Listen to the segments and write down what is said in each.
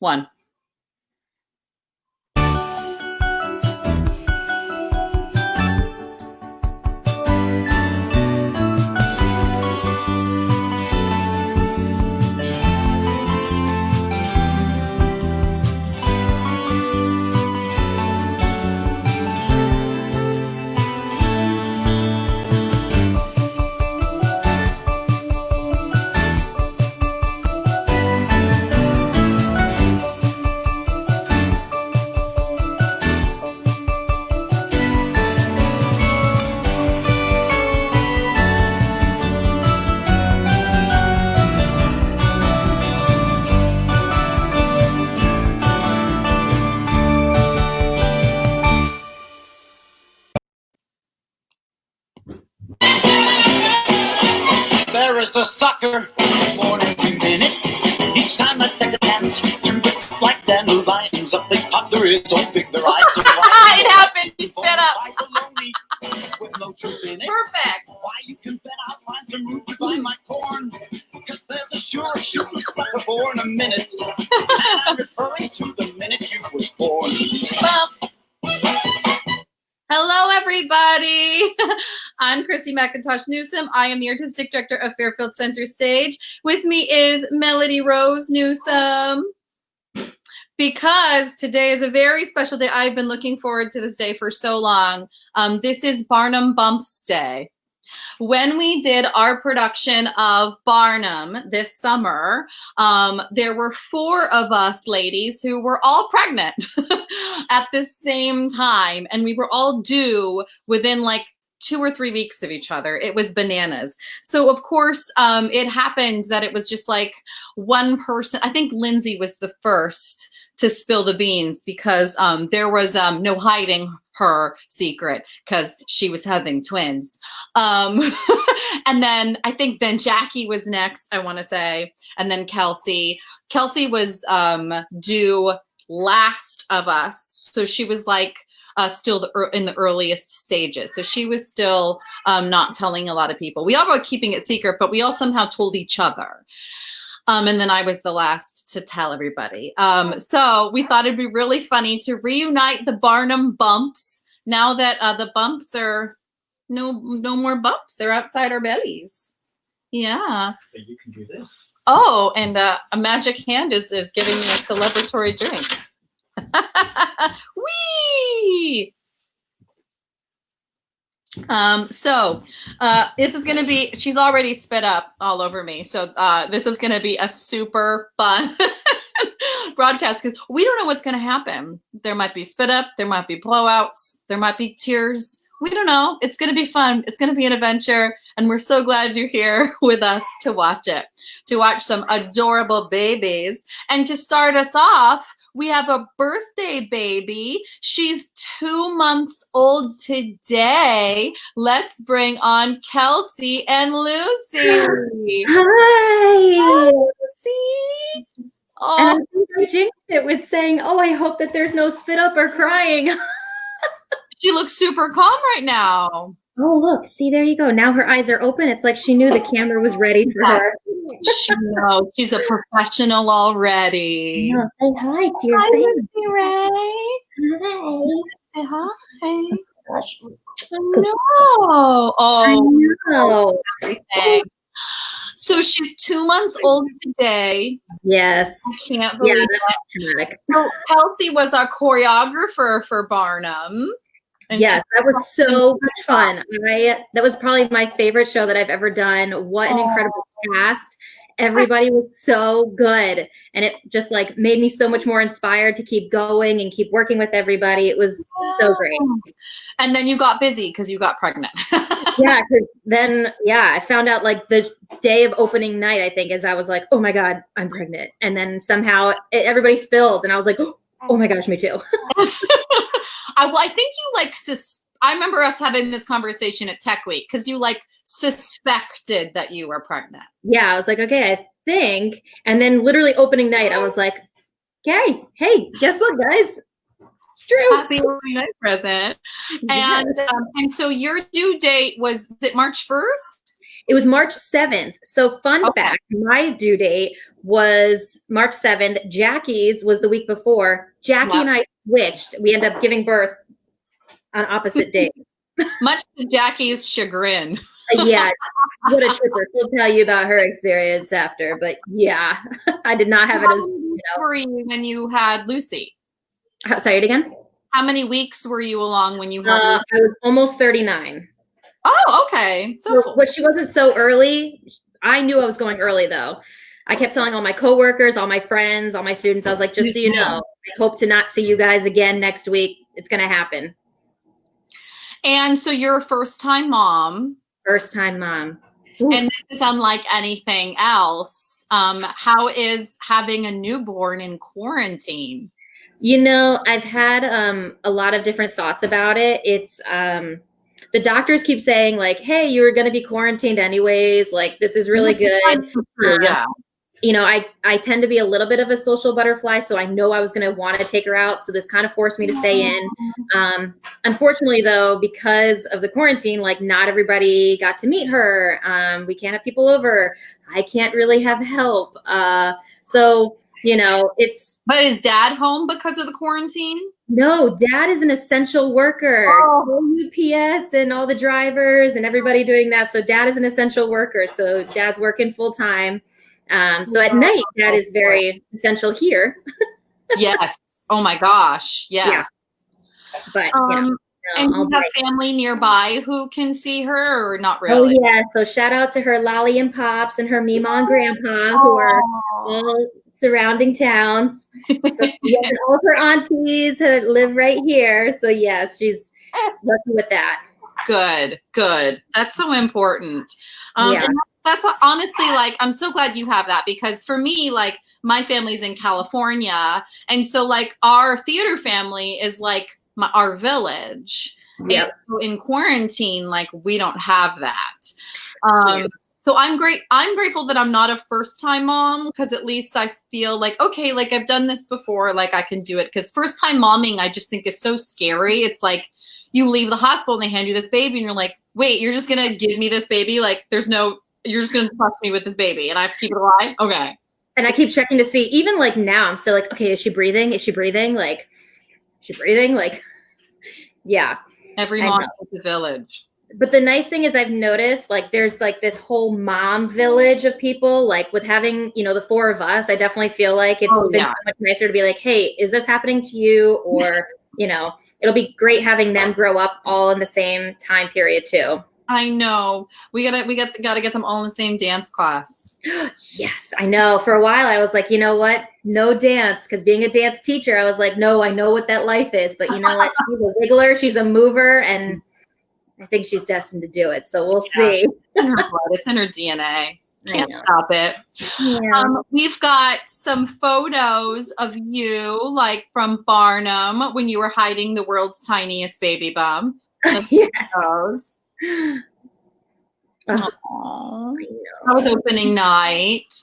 one. There is a sucker born every minute. Each time a second-hand sweeps through the like dandelions up, they pop their ears, so big their eyes. So It happened. You spit up. With no truth in it. Perfect. Why, you can bet I'll find some room to buy my corn. Cause there's a sure sucker born a minute. And I'm referring to the minute you was born. Hello, everybody. I'm Christy McIntosh-Newsom. I am the Artistic Director of Fairfield Center Stage. With me is Melody Rose Newsom. Because today is a very special day. I've been looking forward to this day for so long. This is Barnum Bumps Day. When we did our production of Barnum this summer, there were 4 of us ladies who were all pregnant at the same time. And we were all due within like 2 or 3 weeks of each other. It was bananas. So of course, it happened that it was just like one person. I think Lindsay was the first to spill the beans because there was no hiding her secret because she was having twins. And then I think then Jacqui was next, I want to say, and then Kelsey. Kelsey was due last of us. So she was like still in the earliest stages. So she was still not telling a lot of people. We all were keeping it secret, but we all somehow told each other. And then I was the last to tell everybody. So we thought it'd be really funny to reunite the Barnum Bumps now that the bumps are no more bumps. They're outside our bellies. Yeah. So you can do this. Oh, and a magic hand is giving me a celebratory drink. Whee! So this is going to be, she's already spit up all over me. So this is going to be a super fun broadcast because we don't know what's going to happen. There might be spit up. There might be blowouts. There might be tears. We don't know. It's going to be fun. It's going to be an adventure. And we're so glad you're here with us to watch it, to watch some adorable babies. And to start us off, we have a birthday baby. She's 2 months old today. Let's bring on Kelsey and Lucy. Hi. Lucy. Oh. And I think I jinxed it with saying, oh, I hope that there's no spit up or crying. She looks super calm right now. Oh, look. See, there you go. Now her eyes are open. It's like she knew the camera was ready for her. She knows. She's a professional already. No, say hi to your Hi, family. Lindsay Ray. Hi. Say hi. Gosh. No. Oh, I know. everything. So she's 2 months old today. Yes. I can't believe it. So Kelsey was our choreographer for Barnum. And yes, that was so much fun. That was probably my favorite show that I've ever done. What an incredible cast. Everybody was so good. And it just like made me so much more inspired to keep going and keep working with everybody. It was so great. And then you got busy because you got pregnant. Yeah, because then, I found out like the day of opening night, I think, as I was like, oh my God, I'm pregnant. And then somehow everybody spilled and I was like, oh my gosh, me too. I think you like, I remember us having this conversation at Tech Week because you like suspected that you were pregnant. Yeah, I was like, okay, I think. And then literally opening night, I was like, okay, hey, guess what, guys? It's true. Happy opening night present. Yes. And so your due date was it March 1st? It was March 7th. So fun fact, my due date was March 7th. Jacqui's was the week before. Jacqui and I switched. We ended up giving birth on opposite days. Much to Jacqui's chagrin. Yeah, what a tripper. She'll tell you about her experience after. But yeah, I did not have it as. How many weeks were you when you had Lucy? Say it again. How many weeks were you along when you had Lucy? I was almost 39. Oh, okay. So But she wasn't so early. I knew I was going early though. I kept telling all my coworkers, all my friends, all my students, I was like, just so you know, I hope to not see you guys again next week. It's going to happen. And so you're a first-time mom. First-time mom. Ooh. And this is unlike anything else. How is having a newborn in quarantine? You know, I've had a lot of different thoughts about it. It's the doctors keep saying like, hey, you were going to be quarantined anyways. Like, this is really good. Yeah. You know, I tend to be a little bit of a social butterfly, so I know I was going to want to take her out. So this kind of forced me to stay in. Unfortunately, though, because of the quarantine, like not everybody got to meet her. We can't have people over. I can't really have help. So, you know, it's. But is dad home because of the quarantine? No, dad is an essential worker. UPS and all the drivers and everybody doing that. So dad is an essential worker. So dad's working full time. So at night, dad is very essential here. Yes. Oh my gosh. Yes. Yeah. But, you know, and you have family nearby who can see her or not really? Oh, yeah. So shout out to her Lolly and Pops and her Mima and Grandpa who are all surrounding towns. So all of her aunties who live right here. So yes, she's lucky with that. Good. That's so important. And that's honestly, like, I'm so glad you have that because for me, like, my family's in California. And so, like, our theater family is like our village. Yeah. So in quarantine, like, we don't have that. So I'm grateful that I'm not a first-time mom because at least I feel like, okay, like I've done this before, like I can do it. Because first-time momming, I just think is so scary. It's like you leave the hospital and they hand you this baby and you're like, wait, you're just going to give me this baby? Like you're just going to trust me with this baby and I have to keep it alive? Okay. And I keep checking to see, even like now, I'm still like, okay, is she breathing? Is she breathing? Like, yeah. Every mom is the village. But the nice thing is I've noticed like there's like this whole mom village of people, like with having, you know, the four of us, I definitely feel like it's been so much nicer to be like, hey, is this happening to you? Or, you know, it'll be great having them grow up all in the same time period too. I know. We gotta get them all in the same dance class. Yes, I know. For a while I was like, you know what? No dance. Because being a dance teacher, I was like, no, I know what that life is. But you know what? She's a wiggler. She's a mover. And I think she's destined to do it. So we'll see. It's in her blood. It's in her DNA. Can't stop it. Yeah. We've got some photos of you, like from Barnum, when you were hiding the world's tiniest baby bump. Yes. Aww. That was opening night.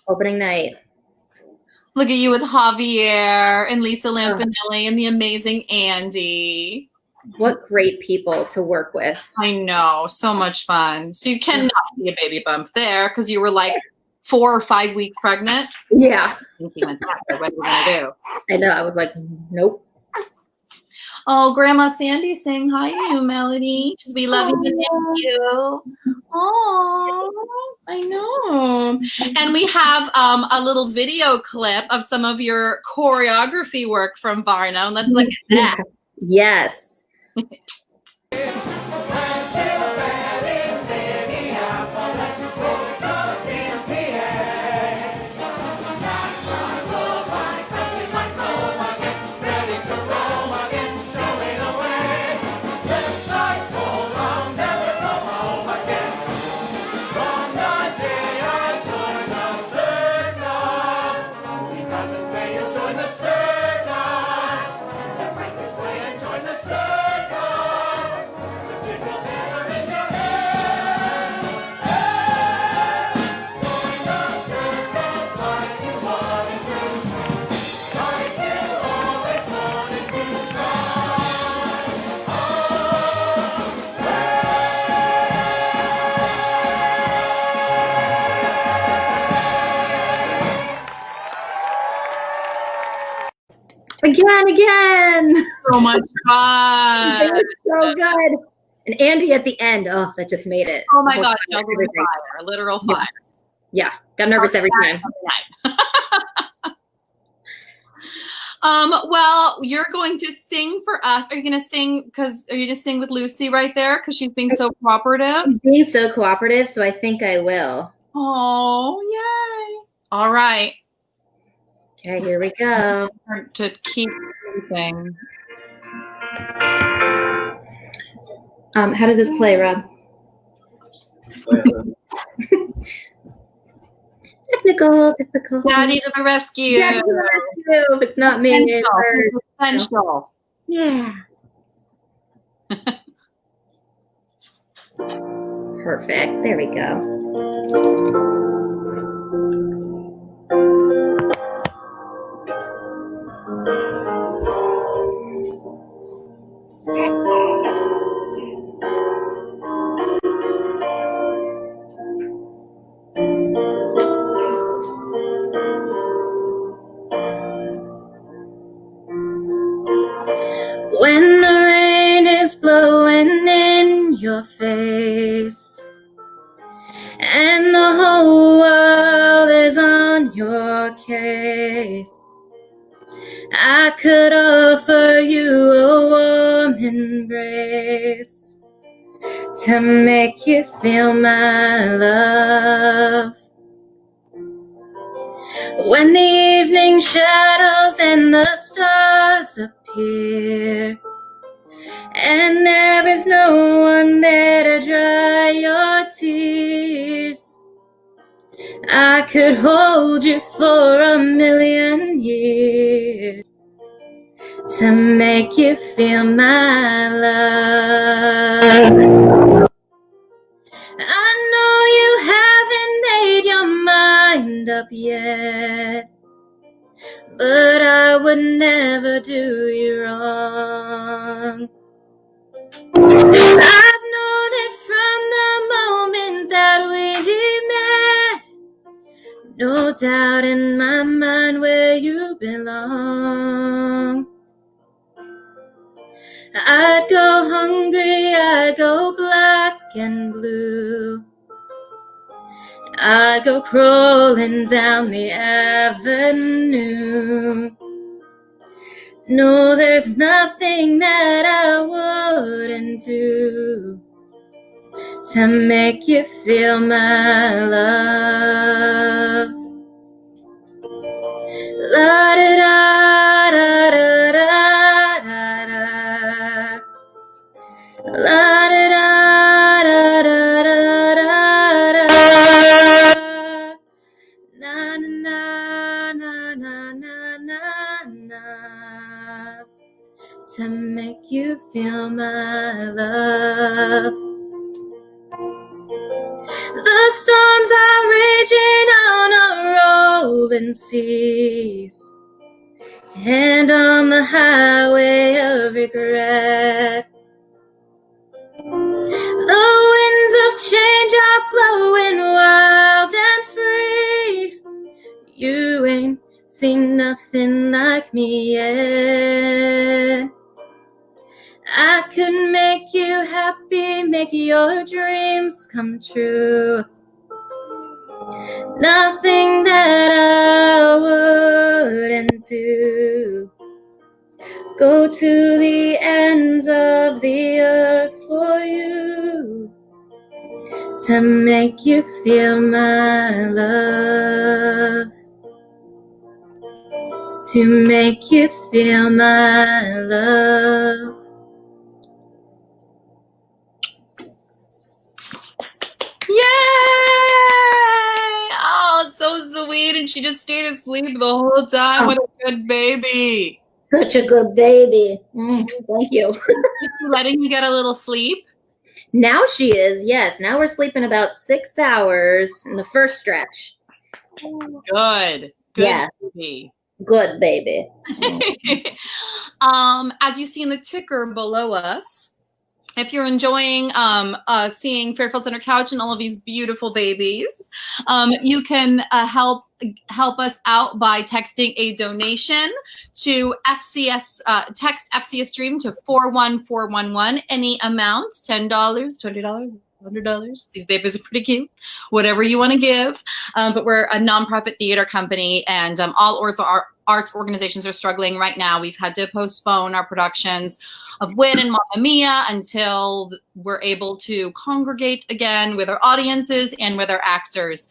Look at you with Javier and Lisa Lampanelli and the amazing Andy. What great people to work with. I know. So much fun. So you cannot see a baby bump there because you were like 4 or 5 weeks pregnant. Yeah. I think you went back. What are we going to do? I know. I was like, nope. Oh, Grandma Sandy saying hi to you, Melody. She's we love you and thank you. Oh, I know. And we have a little video clip of some of your choreography work from Barnum. Let's look at that. Yes. Again. So much fun. It was so good. And Andy at the end, oh, that just made it. Oh my God, juggling fire, literal fire. Yeah, got nervous every time. Well, you're going to sing for us. Are you going to sing? Are you just sing with Lucy right there? Because she's being so cooperative. She's being so cooperative, so I think I will. Oh, yay! All right. Okay, here we go. To keep moving. How does this play, Rob? Technical difficulty. Daddy to the rescue. Daddy to the rescue. It's not me. Essential. Yeah. Perfect. There we go. When the rain is blowing in your face and the whole world is on your case, I could offer you a warm embrace to make you feel my love. When the evening shadows and the stars appear and there is no one there to dry your tears, I could hold you for 1,000,000 years to make you feel my love. I know you haven't made your mind up yet, but I would never do you wrong. I've known it from the moment that we met. No doubt in my mind where you belong. I'd go hungry, I'd go black and blue. I'd go crawling down the avenue. No, there's nothing that I wouldn't do to make you feel my love. La da da da da da da. La da da da da da da. Na na na na na na na. To make you feel my love. The storms are raging on our rolling seas, and on the highway of regret, the winds of change are blowing wild and free. You ain't seen nothing like me yet. I could make you happy, make your dreams come true. Nothing that I wouldn't do. Go to the ends of the earth for you to make you feel my love. To make you feel my love. Yay! Oh, it's so sweet. And she just stayed asleep the whole time. What a good baby. Such a good baby. Thank you. Letting you get a little sleep? Now she is, yes. Now we're sleeping about 6 hours in the first stretch. Good. Yeah. Baby. Good baby. As you see in the ticker below us, if you're enjoying seeing Fairfield Center Couch and all of these beautiful babies, you can help us out by texting a donation to FCS, text FCS Dream to 41411, any amount, $10, $20, $100. These babies are pretty cute. Whatever you want to give. But we're a nonprofit theater company, and all arts organizations are struggling right now. We've had to postpone our productions of Wit and Mamma Mia until we're able to congregate again with our audiences and with our actors.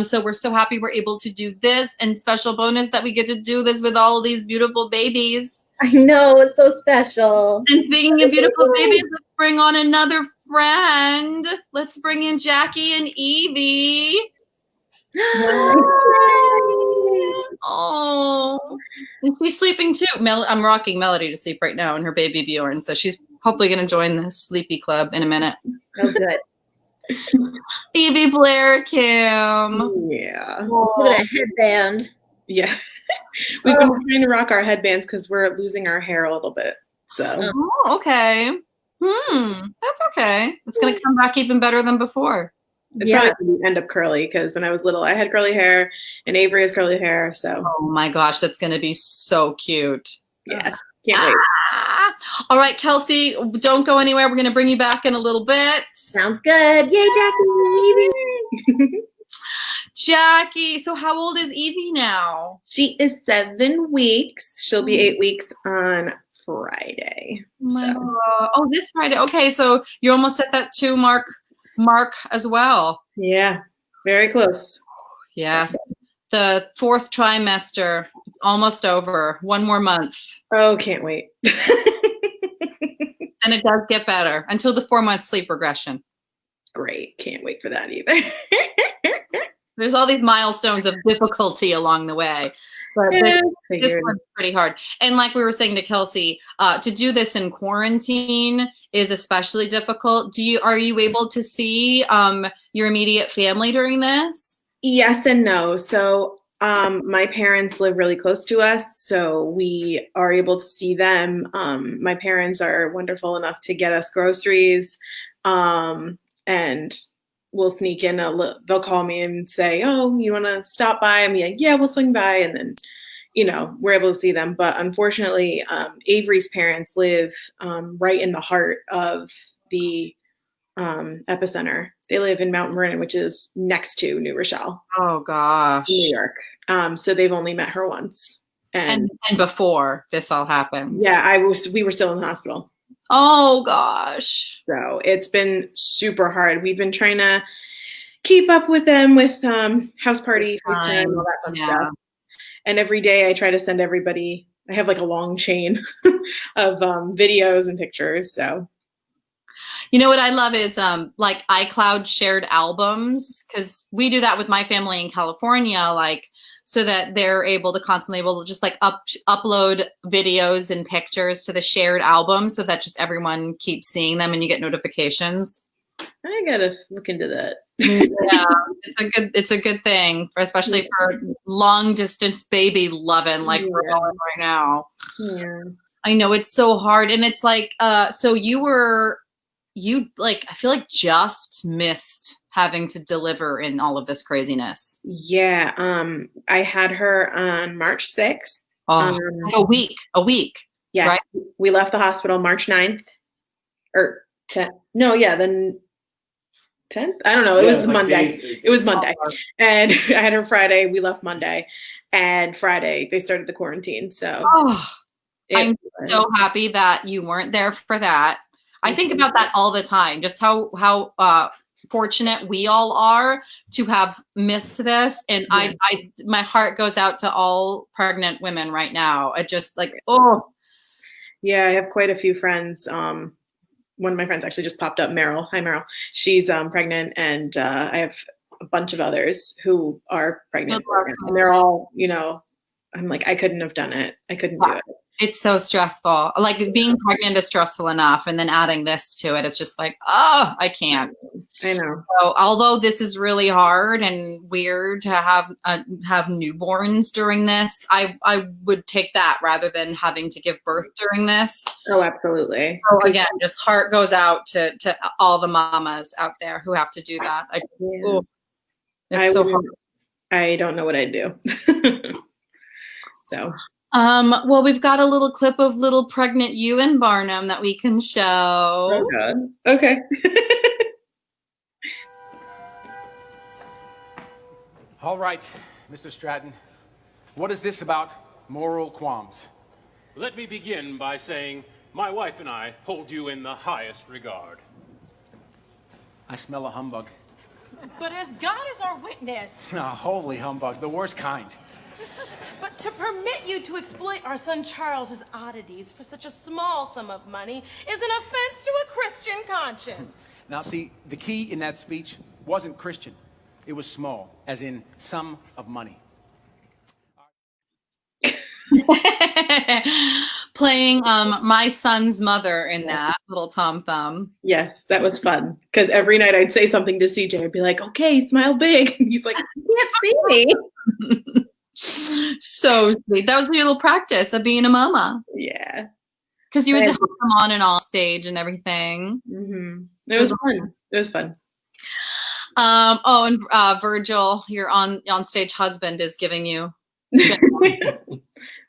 So we're so happy we're able to do this, and special bonus that we get to do this with all of these beautiful babies. I know, it's so special. And speaking of beautiful babies, let's bring on another friend. Let's bring in Jacqui and Evie. Oh, and she's sleeping too. I'm rocking Melody to sleep right now, and her baby Bjorn. So she's hopefully going to join the sleepy club in a minute. Oh, good. Evie, Blair, Kim. Yeah. Look at that headband. Yeah. We've been trying to rock our headbands because we're losing our hair a little bit. So. Oh, okay. That's okay. It's going to come back even better than before. It's probably going to end up curly because when I was little, I had curly hair and Avery has curly hair. So. Oh my gosh, that's going to be so cute. Yeah. Can't wait. All right, Kelsey, don't go anywhere. We're going to bring you back in a little bit. Sounds good. Yay, Jacqui. Jacqui, so how old is Evie now? She is 7 weeks. She'll be 8 weeks on Friday. Oh, this Friday. Okay, so you're almost at that 2 mark as well. Yeah, very close. Yes. The 4th trimester. It's almost over. 1 more month. Oh, can't wait. And it does get better until the 4-month sleep regression. Great. Can't wait for that either. There's all these milestones of difficulty along the way. But this one's pretty hard. And like we were saying to Kelsey, to do this in quarantine is especially difficult. Are you able to see your immediate family during this? Yes and no. So my parents live really close to us, so we are able to see them. My parents are wonderful enough to get us groceries, and we'll sneak in they'll call me and say, oh, you want to stop by? I'm like, yeah, we'll swing by. And then, we're able to see them. But unfortunately, Avery's parents live right in the heart of the epicenter. They live in Mount Vernon, which is next to New Rochelle. Oh, gosh. New York. So they've only met her once. And before this all happened. Yeah, we were still in the hospital. Oh gosh. So it's been super hard. We've been trying to keep up with them with house party and all that fun stuff. And every day I try to send everybody, I have like a long chain of videos and pictures. So what I love is like iCloud shared albums, because we do that with my family in California, like so that they're constantly able to just like upload videos and pictures to the shared album so that just everyone keeps seeing them and you get notifications. I gotta look into that. Yeah, it's a good thing, especially for long distance baby loving like we're all in right now. Yeah. I know it's so hard, and it's like so you I feel like just missed having to deliver in all of this craziness. Yeah. I had her on March 6th. Oh, a week. Yeah. Right? We left the hospital March 9th or 10th. No, yeah. Then 10th. I don't know. It was Monday. It was Monday. And I had her Friday. We left Monday, and Friday they started the quarantine. So I'm so happy that you weren't there for that. I think about that all the time, just how fortunate we all are to have missed this. And my heart goes out to all pregnant women right now. I just Yeah, I have quite a few friends. One of my friends actually just popped up, Meryl. Hi, Meryl. She's pregnant, and I have a bunch of others who are pregnant. And they're all, I'm like, I couldn't have done it. I couldn't do it. It's so stressful. Like being pregnant is stressful enough, and then adding this to it, it's just like, oh, I can't. I know. So although this is really hard and weird to have newborns during this, I would take that rather than having to give birth during this. Oh, absolutely. So again, just heart goes out to all the mamas out there who have to do that. It's so hard. I don't know what I'd do. So. Well, we've got a little clip of little pregnant you in Barnum that we can show. Oh God. Okay. All right, Mr. Stratton. What is this about moral qualms? Let me begin by saying my wife and I hold you in the highest regard. I smell a humbug. But as God is our witness. Holy humbug, the worst kind. But to permit you to exploit our son Charles's oddities for such a small sum of money is an offense to a Christian conscience. Now, see, the key in that speech wasn't Christian. It was small, as in sum of money. Playing my son's mother in that little Tom Thumb. Yes, that was fun. Because every night I'd say something to CJ. I'd be like, okay, smile big. And he's like, you can't see me. So sweet. That was your little practice of being a mama. Yeah. Because you had to help them on and off stage and everything. Mm-hmm. It was fun. It was fun. And Virgil, your on stage husband, is giving you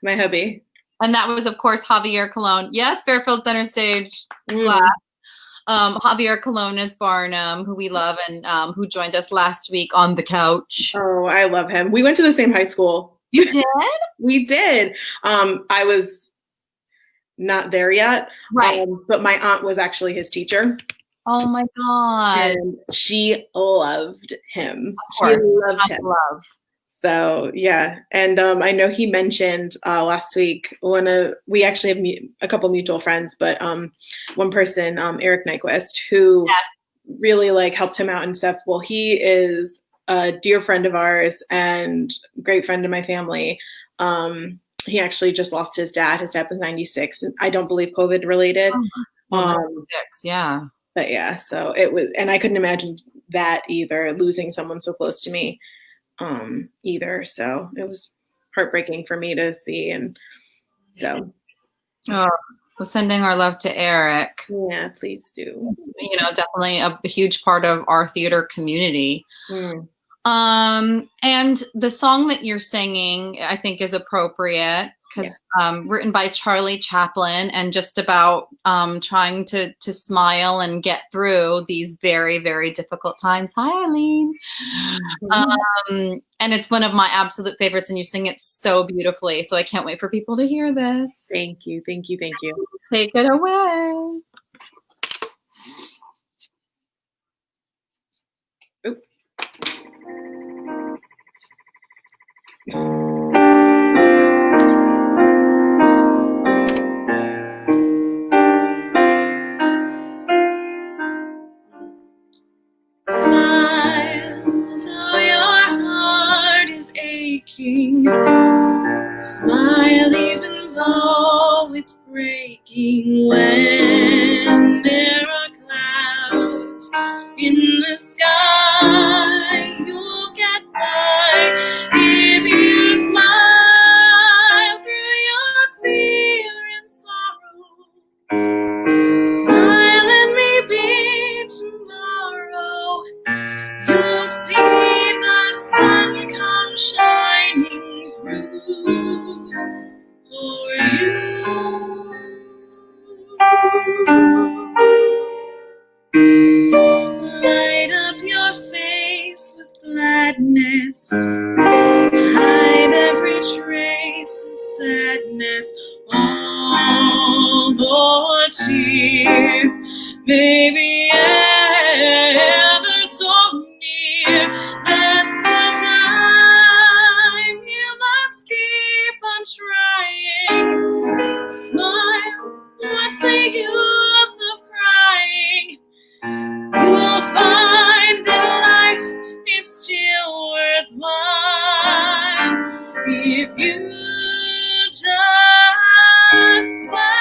my hubby. And that was, of course, Javier Colon. Yes, Fairfield Center Stage. Javier Colon is Barnum, who we love and who joined us last week on the couch. Oh, I love him. We went to the same high school. You did? We did. I was not there yet. Right. But my aunt was actually his teacher. Oh my God. And she loved him. She loved him. Love. So yeah. And I know he mentioned last week we actually have a couple mutual friends, but one person, Eric Nyquist, who really like helped him out and stuff. Well, he is a dear friend of ours and great friend of my family. He actually just lost his dad. His dad was 96, and I don't believe COVID related. 96, yeah. But yeah, so it was, and I couldn't imagine that either, losing someone so close to me either. So it was heartbreaking for me to see. And so. Oh, well, sending our love to Eric. Yeah, please do. You know, definitely a huge part of our theater community. And the song that you're singing, I think, is appropriate because written by Charlie Chaplin and just about trying to smile and get through these very, very difficult times. Hi, Eileen. And it's one of my absolute favorites, and you sing it so beautifully. So I can't wait for people to hear this. Thank you. Thank you. Thank you. Take it away. Oop. Smile, though your heart is aching. Smile, even though it's breaking. When there are clouds in the sky, you'll get by if you smile through your fear and sorrow. Smile and maybe tomorrow you'll see the sun come shining through for you. Light up your face with gladness. Hide every trace of sadness. Although a tear may be ever so near, that's the time you must keep on trying. Smile, what's the use of crying? You'll find that life is still worthwhile if you just smile.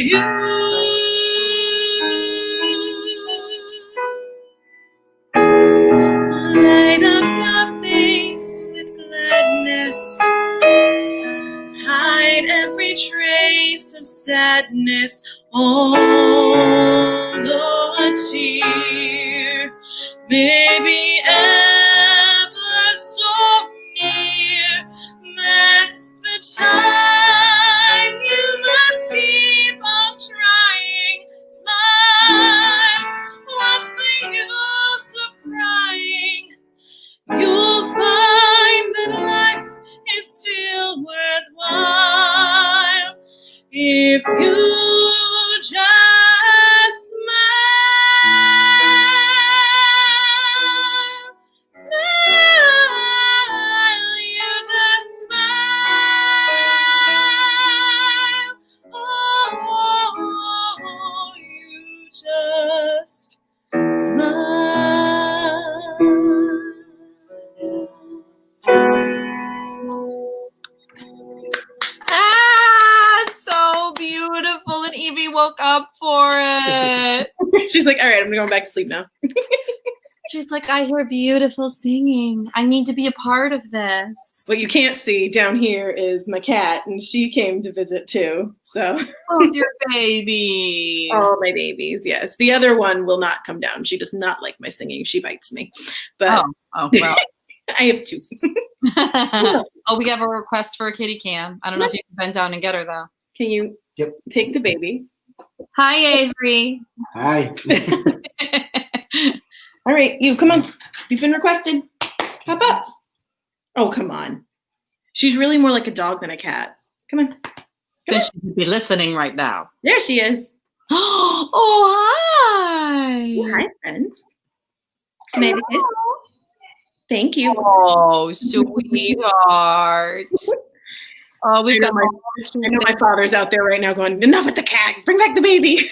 you. Light up your face with gladness. Hide every trace of sadness. Although a tear may be ever so near, that's the time you must keep on trying. Smile, what's the use of crying? You'll find that life is still worthwhile if you just smile. Smile, you just smile. Oh, you just Ah, so beautiful. And Evie woke up for it. She's like, all right, I'm going back to sleep now. She's like, I hear beautiful singing. I need to be a part of this. What you can't see down here is my cat, and she came to visit too. So, Oh, dear baby. all my babies, yes. The other one will not come down. She does not like my singing. She bites me. But Oh, well. I have two. Oh, we have a request for a kitty cam. I don't know if you can bend down and get her, though. Can you take the baby? Hi, Avery. Hi. All right, you come on. You've been requested. Hop up. Oh, come on. She's really more like a dog than a cat. Come on. Then she could be listening right now. There she is. Oh, hi. Hi, friends. Can I have a kiss? Thank you. Oh, sweetheart. Oh, we've got I know my father's out there right now going, enough with the cat. Bring back the baby.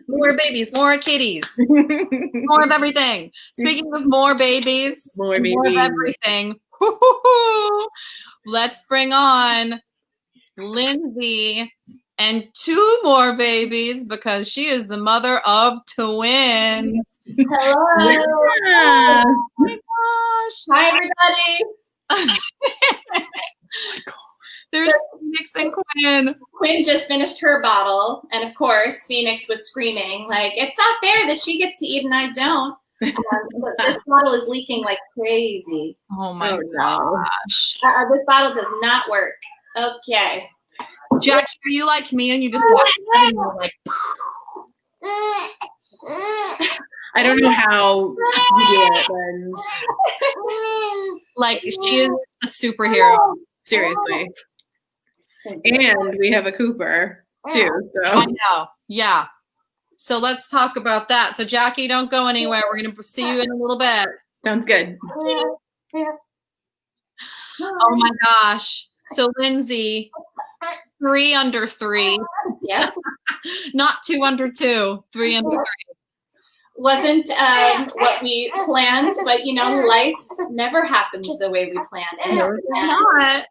more babies, more kitties, more of everything. Speaking of more babies, More and more of babies. everything, let's bring on Lindsay and two more babies because she is the mother of twins. Hello. Yeah. Oh my gosh. Hi, everybody. There's Phoenix and Quinn. Quinn just finished her bottle, and of course, Phoenix was screaming, like, it's not fair that she gets to eat and I don't. But this bottle is leaking like crazy. Oh my Oh, no. gosh. This bottle does not work. Okay. Jacqui, are you like me and you just watch it and you're like, I don't know how you do it, friends. like she is a superhero. Seriously. And we have a Cooper, too. I So know. Yeah. So let's talk about that. So Jacqui, don't go anywhere. We're going to see you in a little bit. sounds good. Oh my gosh. So Lindsay, 3 under 3. Yeah. Not 2 under 2, 3 under 3. Wasn't what we planned, but life never happens the way we plan it. Not.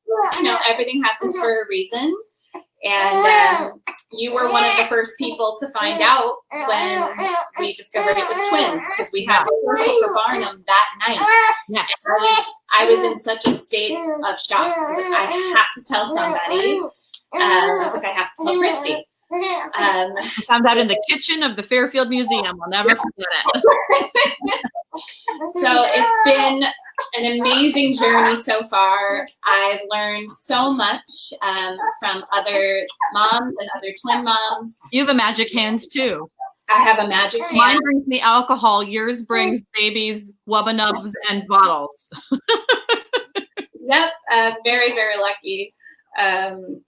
Everything happens for a reason. And you were one of the first people to find out when we discovered it was twins, because we had rehearsal for Barnum that night. Yes. I was in such a state of shock. I was like, I have to tell somebody. I was like, I have to tell Christy. I found out in the kitchen of the Fairfield Museum. I'll never forget it. So it's been an amazing journey so far. I've learned so much from other moms and other twin moms. You have a magic hand too. I have a magic hand. Mine brings me alcohol. Yours brings babies, wubba nubs, and bottles. Yep, very, very lucky. And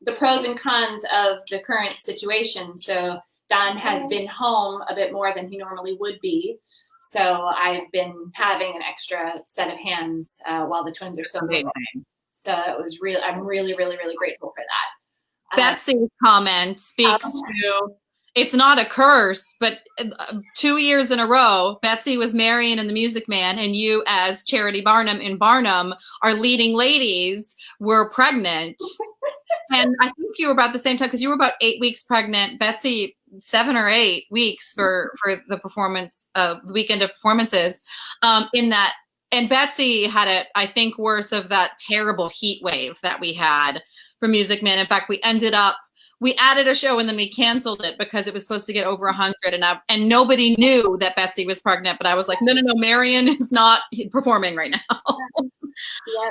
the pros and cons of the current situation. So Don has been home a bit more than he normally would be. So I've been having an extra set of hands while the twins are so big. So it was real. I'm really, really, really grateful for that. Betsy's comment speaks to, it's not a curse, but 2 years in a row, Betsy was Marion in The Music Man, and you as Charity Barnum in Barnum, our leading ladies, were pregnant. And I think you were about the same time because you were about 8 weeks pregnant. Betsy, 7 or 8 weeks for the performance, the weekend of performances. In that, and Betsy had it, I think, worse of that terrible heat wave that we had for Music Man. In fact, we added a show and then we canceled it because it was supposed to get over 100, and nobody knew that Betsy was pregnant. But I was like, no, Marion is not performing right now. Yeah.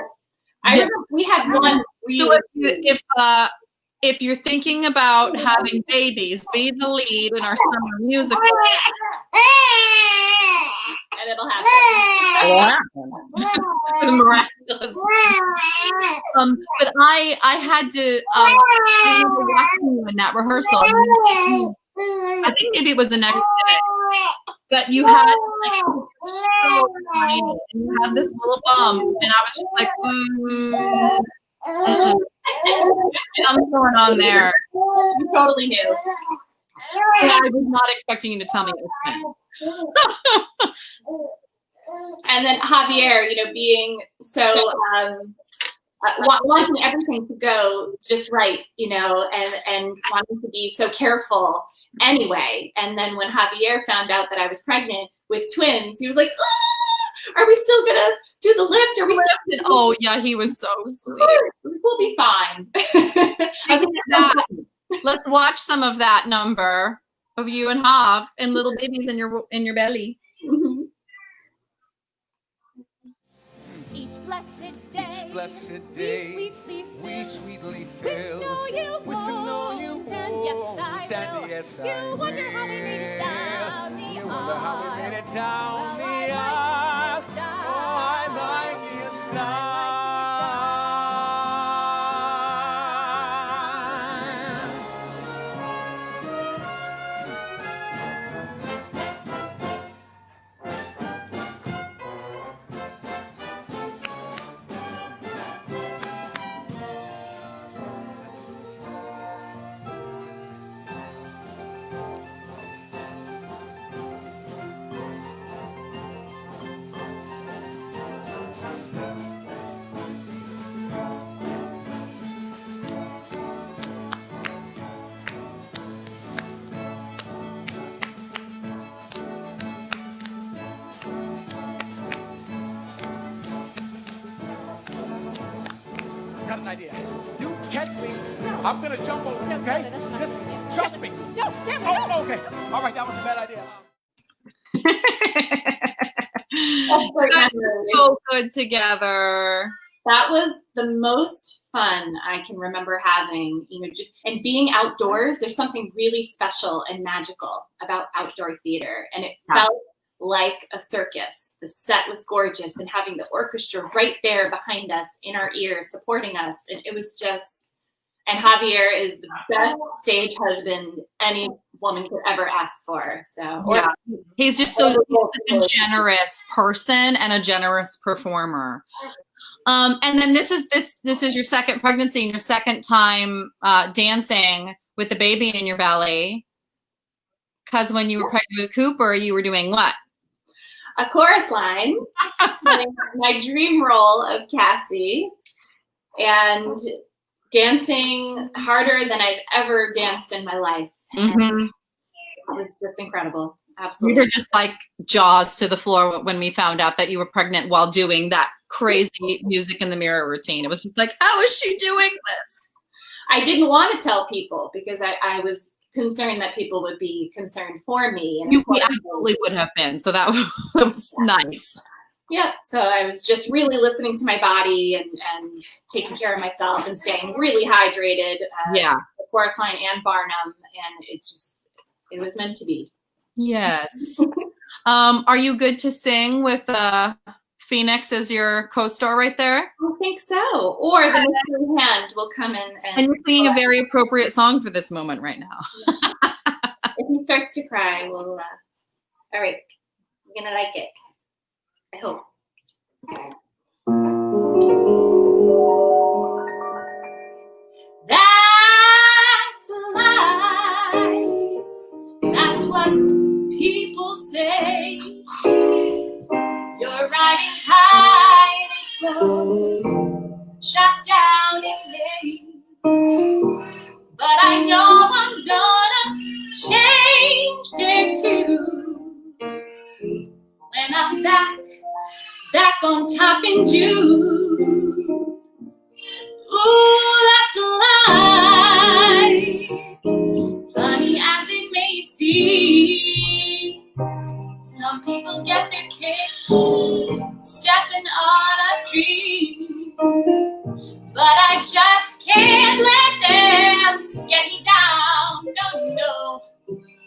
I remember we had one really. So if you're thinking about having babies, be the lead in our summer musical. And it'll happen. Miraculous. But I had to watching you in that rehearsal. I think maybe it was the next day. But you had like so tiny, and you had this little bump, and I was just like, something's going on there. You totally knew. And I was not expecting you to tell me it was him. And then Javier, being so wanting everything to go just right, and wanting to be so careful anyway. And then when Javier found out that I was pregnant with twins, he was like, are we still gonna do the lift? Are we still? Oh yeah, he was so sweet. We'll be fine. Let's watch some of that number of you and Hav and little babies in your belly. Each blessed day, we sweetly fill with the know you won't, and yes I will. You wonder how we made it down the aisle. Oh, I like your style. Got an idea. You catch me. I'm gonna jump over. Okay? Just trust me. No, Sam, Oh, okay. All right, that was a bad idea. So good together. That was the most fun I can remember having, and being outdoors. There's something really special and magical about outdoor theater, and it felt like a circus. The set was gorgeous, and having the orchestra right there behind us in our ears supporting us, and it was just, and Javier is the best stage husband any woman could ever ask for. So yeah, he's just such a generous person and a generous performer. And then this is your second pregnancy and your second time dancing with the baby in your belly. Because when you were pregnant with Cooper, you were doing what? A chorus line, my dream role of Cassie, and dancing harder than I've ever danced in my life. Mm-hmm. It was just incredible. Absolutely. We were just like jaws to the floor when we found out that you were pregnant while doing that crazy music in the mirror routine. It was just like, how is she doing this? I didn't want to tell people because I was concerned that people would be concerned for me. And we absolutely would have been. So that was nice. Yeah. So I was just really listening to my body and taking care of myself and staying really hydrated. Yeah. The chorus line and Barnum. And it was meant to be. Yes. Are you good to sing with Phoenix as your co-star right there? I think so. Or the mystery hand will come in. And you're singing a very appropriate song for this moment right now. If he starts to cry, we'll, all right, I'm going to like it. I hope. That's life. That's what people say. You're riding high and low, shot down in May. in June. Ooh, that's a lie. Funny as it may seem, some people get their kicks stepping on a dream. But I just can't let them get me down, no.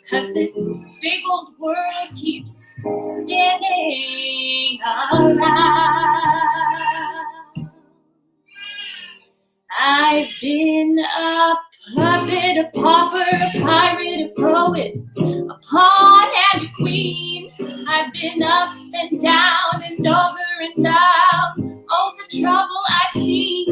'Cause this big old world keeps spinning around. I've been a puppet, a pauper, a pirate, a poet, a pawn and a queen. I've been up and down and over and down. All the trouble I've seen.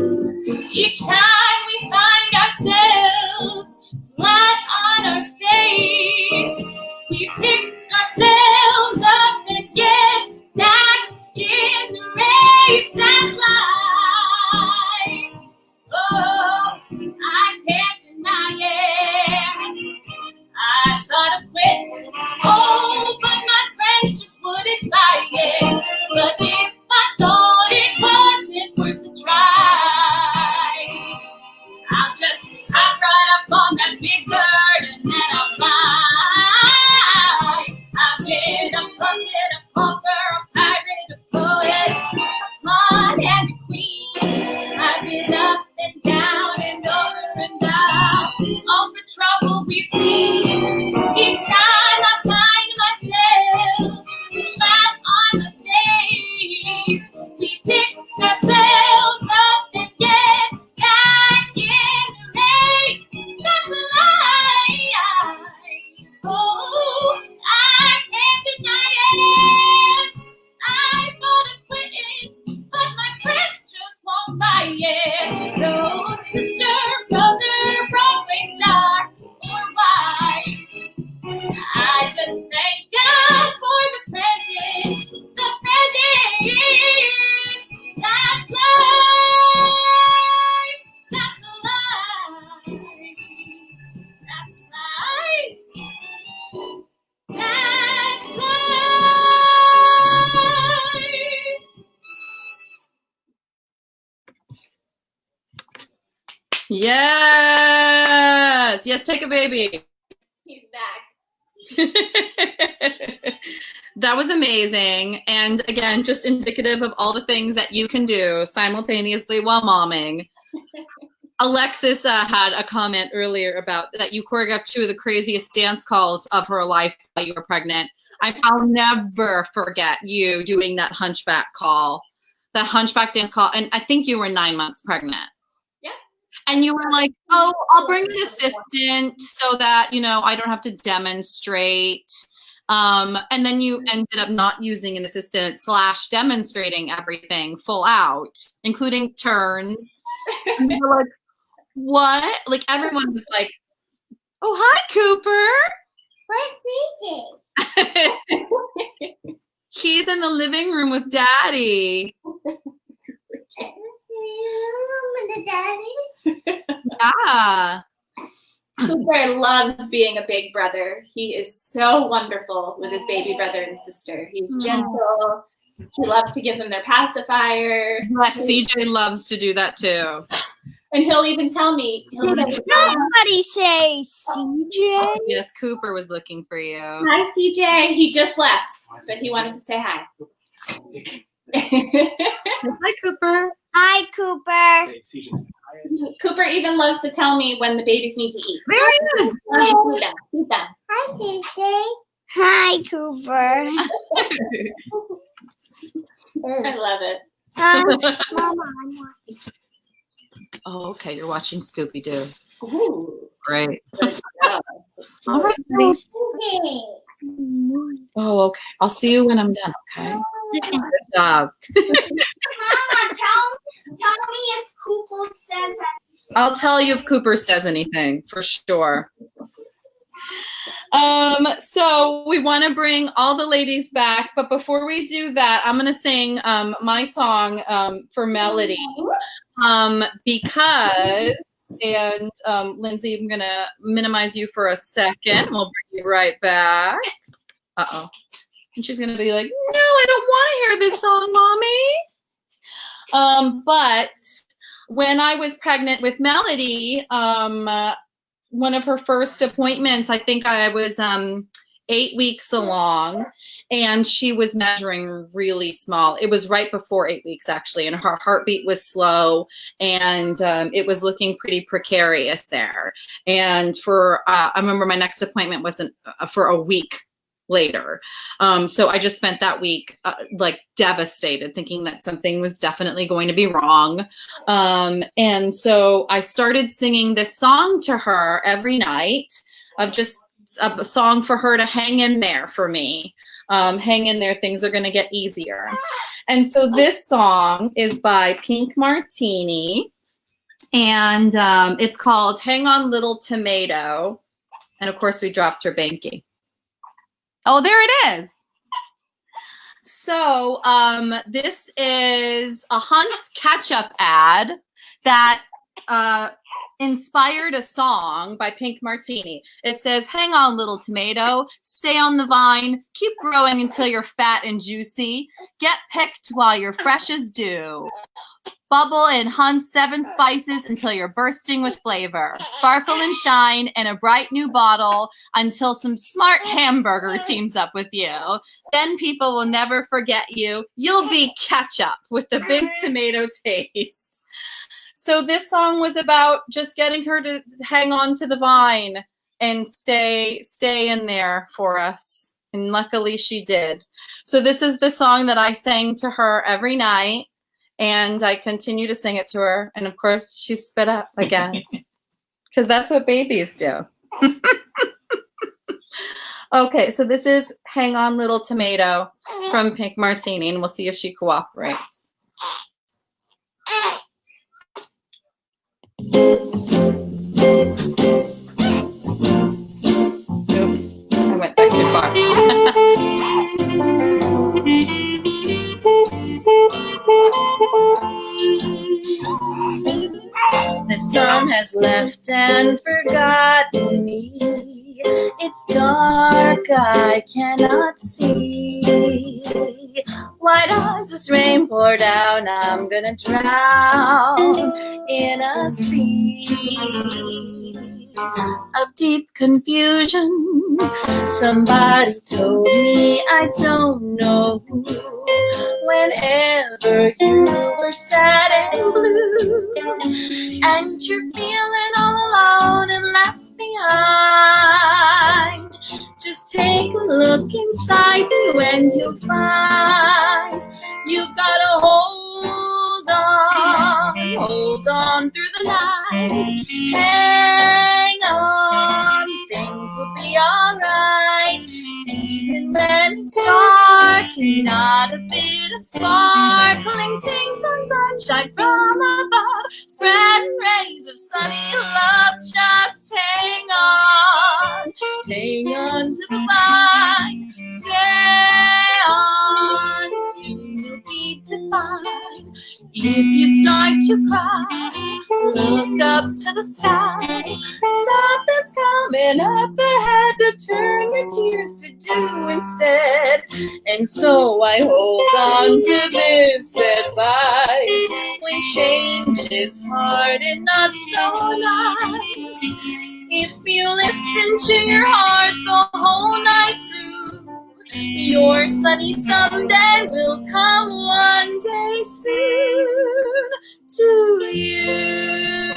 Each time we find ourselves flat on our face, we pick ourselves up and get back in the race. That's life. Oh, I can't deny it. I thought of quitting. Oh, but my friends just wouldn't buy it. But if I thought it wasn't worth the try, I'll just hop right up on that big bird and then I'll fly. I've been a puppet, a pauper, a pirate, a poet, a pawn and a queen. I've been up and down and over and down. All the trouble we've seen. Each time I find myself flat on the face, we pick ourselves up and get back in the race. That's a lie. Oh, I can't deny it. I thought of quitting, but my friends just won't buy it. So, sister, brother, Broadway star, or wife, I just thank God for the present. The present. That's life. That's life. That's life. That's life. Yes. Yes, take a baby. He's back. That was amazing. And again, just indicative of all the things that you can do simultaneously while momming. Alexis had a comment earlier about that you choreographed 2 of the craziest dance calls of her life while you were pregnant. I'll never forget you doing that hunchback call, that hunchback dance call. And I think you were 9 months pregnant. Yeah. And you were like, oh, I'll bring an assistant so that, I don't have to demonstrate. And then you ended up not using an assistant / demonstrating everything full out, including turns. And you were like, what? Like everyone was like, oh, hi, Cooper. Where's CJ? He's in the living room with Daddy. Yeah. Cooper loves being a big brother. He is so wonderful with his baby brother and sister. He's gentle. He loves to give them their pacifier. Yes, CJ loves to do that too. And he'll even tell me. Somebody say CJ. Yes, Cooper was looking for you. Hi, CJ. He just left, but he wanted to say hi. Hi, Cooper. Hi, Cooper. Cooper even loves to tell me when the babies need to eat. Very nice. Feed them. Hi, CJ. Hi, Cooper. I love it. Mama, I'm watching. Oh, okay. You're watching Scooby-Doo. Ooh. Great. Good job. All right, buddy. Oh, okay. I'll see you when I'm done, okay? Good job. Mama, tell me if Cooper says anything. I'll tell you if Cooper says anything, for sure. So we want to bring all the ladies back, but before we do that, I'm going to sing my song for Melody because, and Lindsay, I'm going to minimize you for a second. We'll bring you right back. Uh-oh. And she's going to be like, no, I don't want to hear this song, Mommy. But when I was pregnant with Melody, one of her first appointments, I think I was 8 weeks along, and she was measuring really small. It was right before 8 weeks, actually, and her heartbeat was slow, and it was looking pretty precarious there. And I remember my next appointment wasn't for a week later. So I just spent that week like devastated, thinking that something was definitely going to be wrong. And so I started singing this song to her every night, of just a song for her to hang in there for me. Hang in there, things are going to get easier. And so this song is by Pink Martini, and it's called Hang On Little Tomato. And of course we dropped her banky. Oh, there it is. So this is a Hunt's ketchup ad that inspired a song by Pink Martini. It says, hang on, little tomato, stay on the vine, keep growing until you're fat and juicy, get picked while you're fresh as dew. Bubble in Hunt's 7 spices until you're bursting with flavor. Sparkle and shine in a bright new bottle until some smart hamburger teams up with you. Then people will never forget you. You'll be ketchup with the big tomato taste. So this song was about just getting her to hang on to the vine and stay in there for us. And luckily she did. So this is the song that I sang to her every night. And I continue to sing it to her. And of course, she spit up again. Because that's what babies do. Okay, so this is Hang On Little Tomato from Pink Martini. And we'll see if she cooperates. Oops, I went back too far. The sun has left and forgotten me. It's dark, I cannot see. White eyes, this rain pour down, I'm gonna drown in a sea of deep confusion. Somebody told me, I don't know who, whenever you were sad and blue, and you're feeling all alone and left behind, just take a look inside you and you'll find you've got to hold on through the night. Hang on, things will be alright, even when it's dark and not a bit of sparkling. Sing some sunshine from above, spreading rays of sunny love. Just hang on to the vine, stay on, soon you'll be divine. If you start to cry, look up to the sky. Something's coming up ahead to turn your tears to dew instead. And so I hold on to this advice. When change is hard and not so nice, if you listen to your heart the whole night through, your sunny someday will come one day soon to you.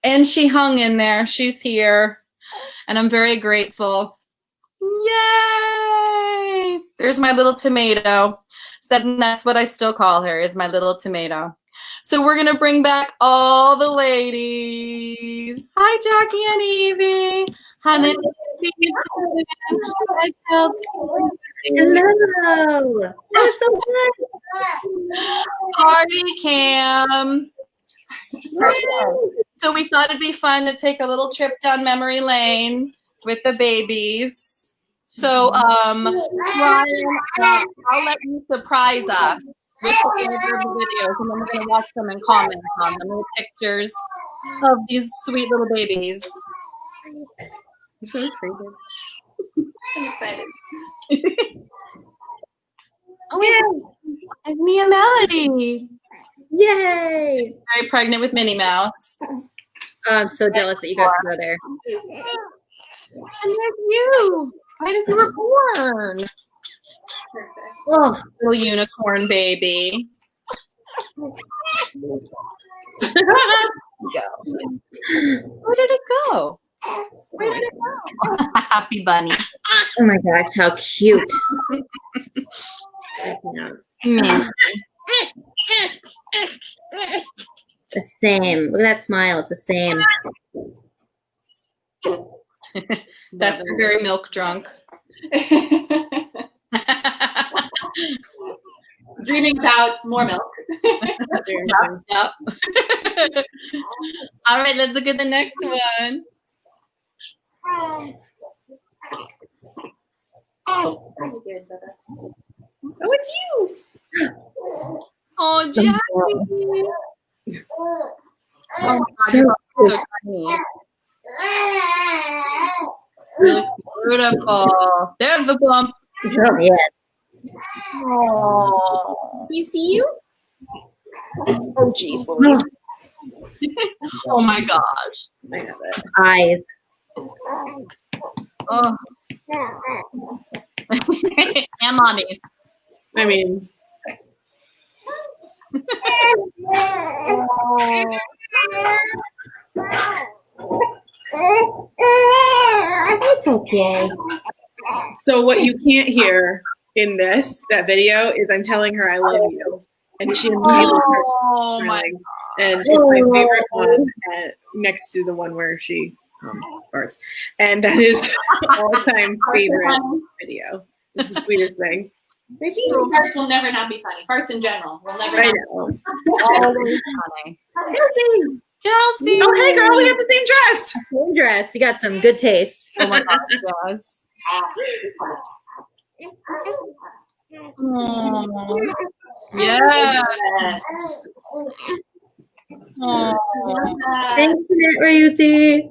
And she hung in there. She's here. And I'm very grateful. Yay! There's my little tomato. That's what I still call her, is my little tomato. So we're going to bring back all the ladies. Hi, Jacqui and Evie. Hi, Lindsay. Hi, Kelsey. Hello. That's so good. Party Cam. So we thought it'd be fun to take a little trip down memory lane with the babies. So Ryan, I'll let you surprise us with the videos, and then we're going to watch them and comment on them, little pictures of these sweet little babies. So excited. I'm excited. Oh, it's Mia Melody. Yay! Very pregnant with Minnie Mouse. I'm so jealous that you got to go there. And there's you. Right as you were born. Oh, Little unicorn baby. Go. Where did it go? Where did it go? Happy bunny. oh my gosh, how cute. The same. Look at that smile. It's the same. That's her very milk drunk. Dreaming about more milk. Yep. All right, let's look at the next one. Oh, it's you. Oh, Jacqui. Oh, my God, so tiny. You look beautiful. There's the bump. Oh, yeah. Oh. You see you? Oh, jeez, Louise. Oh my gosh. I have it. Eyes. Oh. And mommy. I mean, It's okay. so what you can't hear in that video is I'm telling her I love you, and she immediately starts Oh my smiling. And it's my favorite one, next to the one where she farts, and that is all-time favorite video. It's the sweetest thing. Maybe farts will never not be funny. Farts in general will never I not know. Always funny. Kelsey. Oh, hey, girl, we have the same dress. Same dress. You got some good taste. Oh my gosh, yes. Oh. Yes. Oh. Thanks, Aunt Ryusi.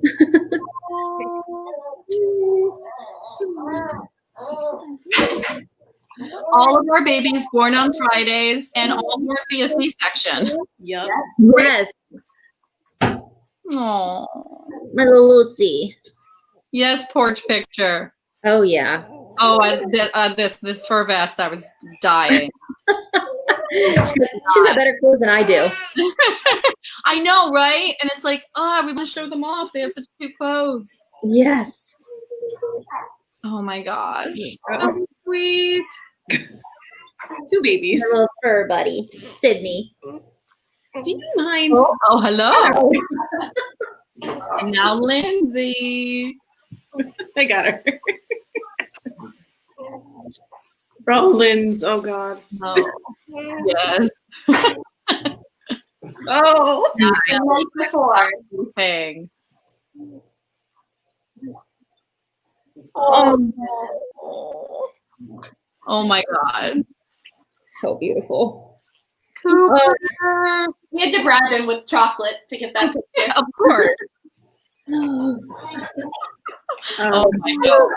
All of our babies born on Fridays and all born via C-section. Yep. Yes, Oh. my little Lucy. Yes, porch picture. Oh, yeah. Oh, this fur vest, I was dying. She's got better clothes than I do. I know, right? And it's like, oh, we must show them off. They have such cute clothes. Yes. Oh my gosh. So sweet. Two babies. My little fur buddy, Sydney. Do you mind? Oh, hello. And now Lindsay. I got her. Rollins. Oh, God. Oh, yes. Oh. like before. Thing. Oh, Oh my God. so beautiful. Cooper. We had to bribe him with chocolate to get that picture. Of course. Oh my God.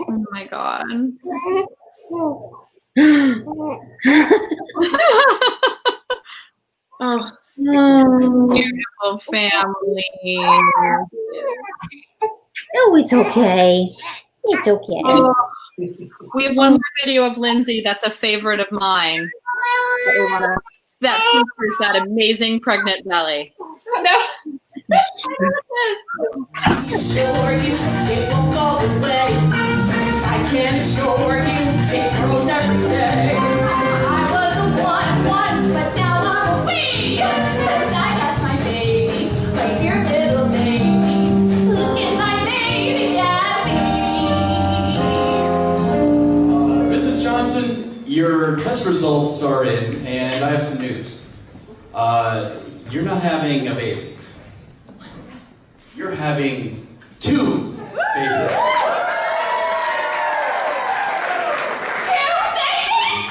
Oh my God. Oh. Beautiful family. Oh, it's okay. It's okay. Oh, we have one more video of Lindsay that's a favorite of mine. That features that amazing pregnant belly. Oh, no. I can assure you it won't go away. I can assure you it grows every day. I was a one once, but now I'm a we. 'Cause I got my baby, right here, little baby. Look at my baby Abby. Mrs. Johnson, your test results are in, and I have some news. You're not having a baby. You're having 2 babies. 2 babies?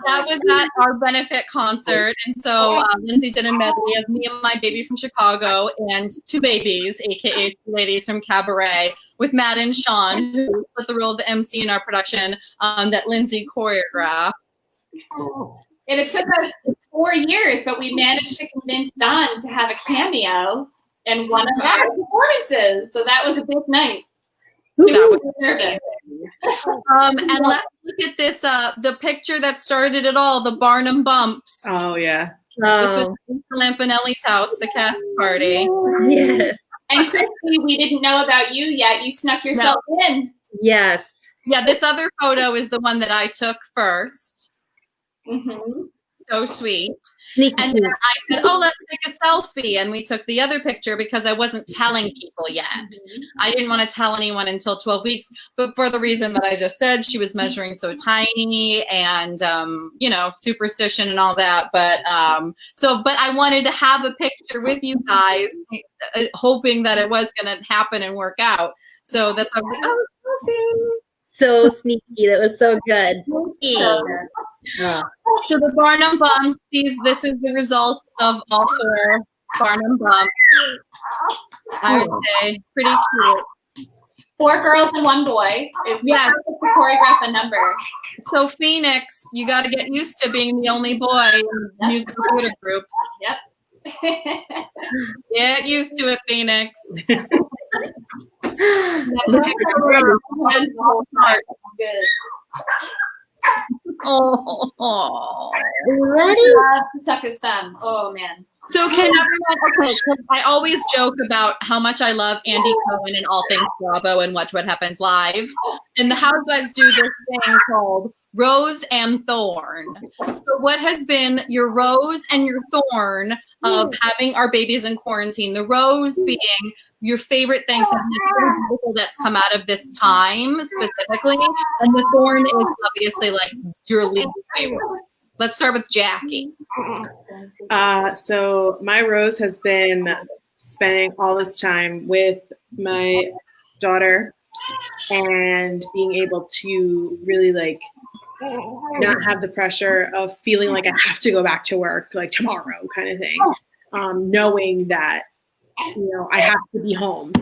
That was at our benefit concert. And so Lindsay did a medley of Me and My Baby from Chicago and Two Babies, aka Two Ladies from Cabaret, with Matt and Sean, who put the role of the MC in our production that Lindsay choreographed. And it took us 4 years, but we managed to convince Don to have a cameo in one of our performances. So that was a big night. That was nervous. And let's look at this, the picture that started it all, the Barnum Bumps. Oh, yeah. This was Lampanelli's house, the cast party. Yes. And Christy, we didn't know about you yet. You snuck yourself in. Yes. Yeah, this other photo is the one that I took first. Mm-hmm. So sweet. Sneaky. And then I said, oh, let's take a selfie. And we took the other picture because I wasn't telling people yet. I didn't want to tell anyone until 12 weeks. But for the reason that I just said, she was measuring so tiny and, superstition and all that. But but I wanted to have a picture with you guys, hoping that it was going to happen and work out. So that's why I'm like, oh, selfie. So sneaky. That was so good. So the Barnum Bumps, this is the result of all 4 Barnum Bumps. I would say pretty cute. 4 girls and 1 boy. Yes. To choreograph a number. So Phoenix, you got to get used to being the only boy in the musical theater group. Yep. Get used to it, Phoenix. Oh, ready? Love to suck his thumb. Oh man. So can everyone? Okay, so I always joke about how much I love Andy Cohen and all things Bravo and Watch What Happens Live, and the Housewives do this thing called Rose and Thorn. So what has been your rose and your thorn of having our babies in quarantine? The rose being your favorite thing, something that's really beautiful that's come out of this time specifically, and the thorn is obviously like your least favorite. Let's start with Jacqui. So my rose has been spending all this time with my daughter and being able to really not have the pressure of feeling like I have to go back to work like tomorrow kind of thing. Knowing that, I have to be home.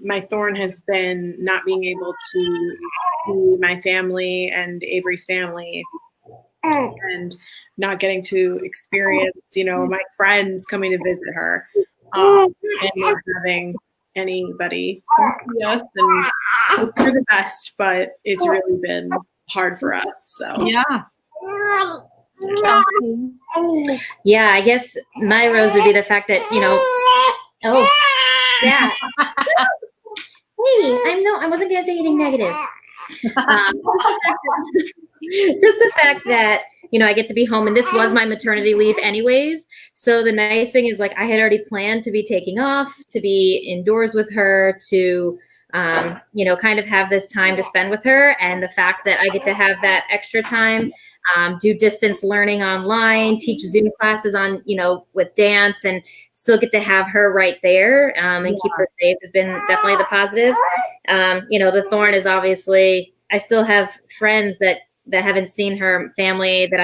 My thorn has been not being able to see my family and Avery's family and not getting to experience, my friends coming to visit her and not having anybody come see us. And we're the best, but it's really been hard for us. So yeah, I guess my rose would be the fact that, oh, yeah. Hey, I wasn't going to say anything negative. Just the fact that, I get to be home, and this was my maternity leave anyways. So the nice thing is I had already planned to be taking off, to be indoors with her, to, kind of have this time to spend with her. And the fact that I get to have that extra time, do distance learning online, teach Zoom classes on, with dance, and still get to have her right there and keep her safe has been definitely the positive. The thorn is obviously, I still have friends that haven't seen her family that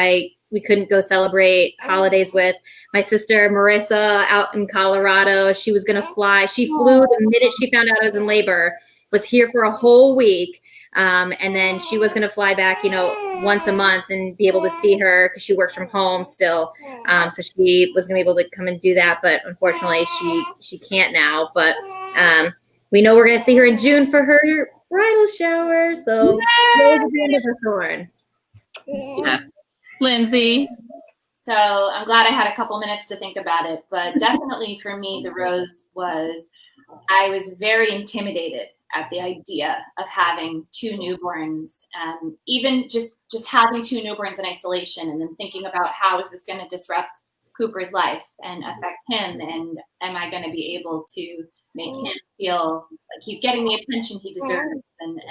we couldn't go celebrate holidays with. My sister Marissa out in Colorado, she was going to fly. She flew the minute she found out I was in labor, was here for a whole week. And then she was going to fly back, once a month and be able to see her because she works from home still. So she was going to be able to come and do that. But unfortunately, she can't now. But we know we're going to see her in June for her bridal shower. So those are the end of her thorn. Yes. Lindsay. So I'm glad I had a couple minutes to think about it. But definitely for me, the rose was, I was very intimidated at the idea of having 2 newborns, even just having 2 newborns in isolation, and then thinking about how is this going to disrupt Cooper's life and affect him, and am I going to be able to make him feel like he's getting the attention he deserves, and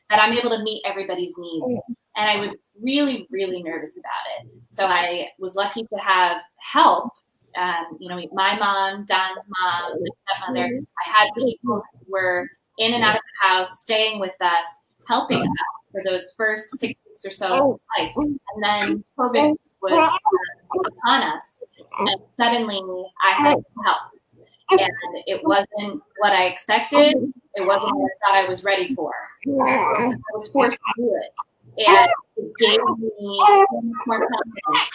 that I'm able to meet everybody's needs. And I was really, really nervous about it. So I was lucky to have help. My mom, Don's mom, my stepmother. I had people who were in and out of the house, staying with us, helping us for those first 6 weeks or so of life. And then COVID was upon us, and suddenly I had help. And it wasn't what I expected. It wasn't what I thought I was ready for. I was forced to do it. And it gave me so much more confidence.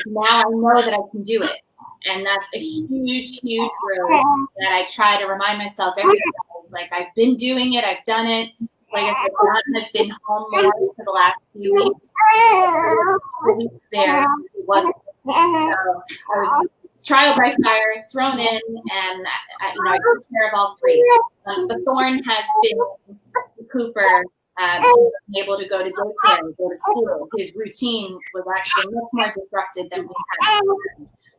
Now I know that I can do it. And that's a huge, huge road that I try to remind myself every day. Like, I've been doing it. I've done it. Like I said, John has been home more for the last few weeks. The weeks there, it wasn't. So I was trial by fire, thrown in, and I took care of all three. The thorn has been Cooper being able to go to daycare, go to school. His routine was actually much more disrupted than we had.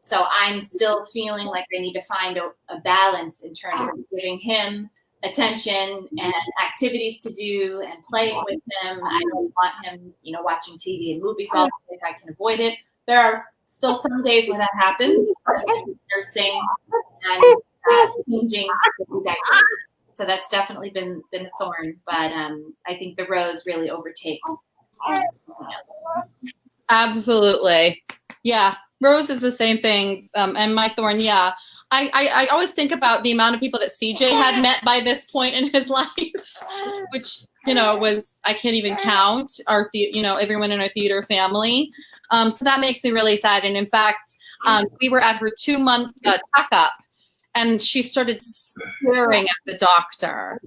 So I'm still feeling like I need to find a balance in terms of giving him attention and activities to do and playing with him. I don't want him, watching TV and movies all the day if I can avoid it. There are still some days when that happens, nursing and changing the diaper. So that's definitely been a thorn, but I think the rose really overtakes. Absolutely. Yeah. Rose is the same thing. And my thorn, yeah. I always think about the amount of people that CJ had met by this point in his life, which, was, I can't even count everyone in our theater family. So that makes me really sad. And in fact, we were at her 2-month checkup, and she started staring at the doctor.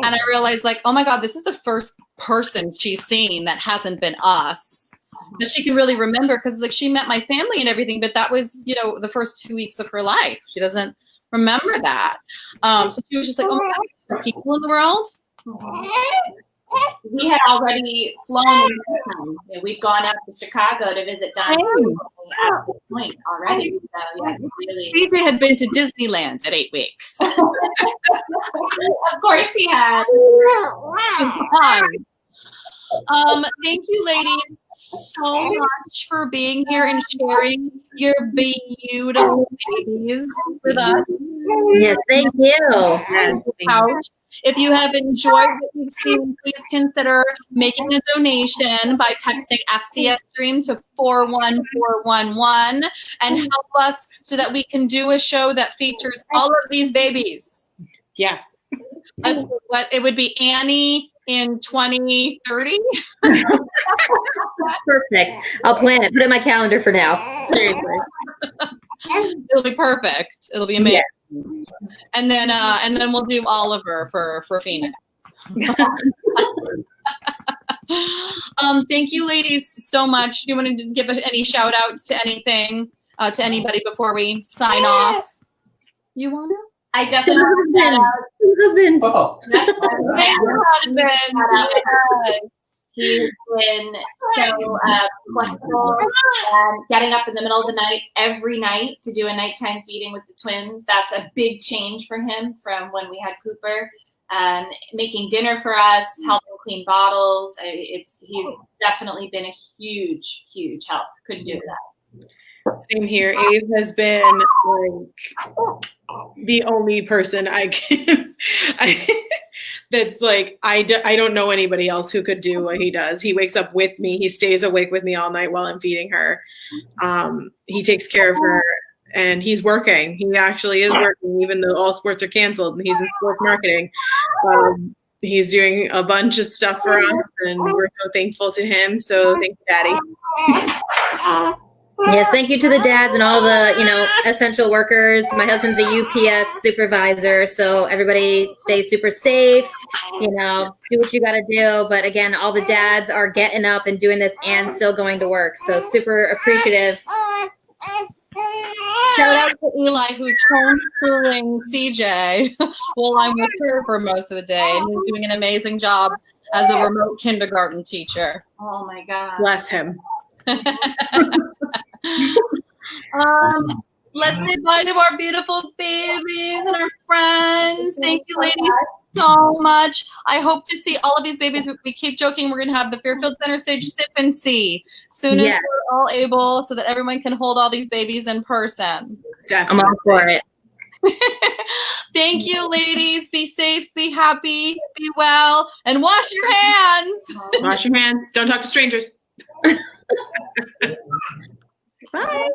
And I realized, like, oh my God, this is the first person she's seen that hasn't been us, that she can really remember, because like she met my family and everything, but that was, the first 2 weeks of her life. She doesn't remember that. So she was just like, oh my God, there are people in the world. We had already flown. We'd gone out to Chicago to visit Don at this point already. So yeah, really. CJ had been to Disneyland at 8 weeks. Of course he had. Thank you, ladies, so much for being here and sharing your beautiful babies with us. Yes, thank you. Couch. If you have enjoyed what you've seen, please consider making a donation by texting FCS Stream to 41411 and help us so that we can do a show that features all of these babies. Yes. What it would be Annie in 2030. Perfect. I'll plan it. Put it in my calendar for now. Seriously. It'll be perfect. It'll be amazing. Yeah. And then we'll do Oliver for Phoenix. Thank you, ladies, so much. Do you want to give us any shout outs to anything, to anybody before we sign off? You want to? I definitely husbands. Oh. Husbands. He's been so flexible, getting up in the middle of the night every night to do a nighttime feeding with the twins. That's a big change for him from when we had Cooper. Making dinner for us, helping clean bottles. He's definitely been a huge, huge help. Couldn't do that. Same here. Abe has been like the only person that's like, I don't know anybody else who could do what he does. He wakes up with me. He stays awake with me all night while I'm feeding her. He takes care of her, and he's working. He actually is working, even though all sports are canceled. He's in sports marketing. He's doing a bunch of stuff for us, and we're so thankful to him. So thank you, Daddy. Yes, thank you to the dads and all the, essential workers. My husband's a UPS supervisor, so everybody stay super safe, do what you got to do. But again, all the dads are getting up and doing this and still going to work. So super appreciative. Shout out to Eli, who's homeschooling CJ while I'm with her for most of the day. And he's doing an amazing job as a remote kindergarten teacher. Oh my God. Bless him. Let's say bye to our beautiful babies and our friends. Thank you, ladies, so much. I hope to see all of these babies. We keep joking we're going to have the Fairfield Center Stage Sip and See soon as we're all able, so that everyone can hold all these babies in person. Definitely. I'm all for it. Thank you, ladies. Be safe, be happy, be well, and wash your hands. Wash your hands. Don't talk to strangers. Bye.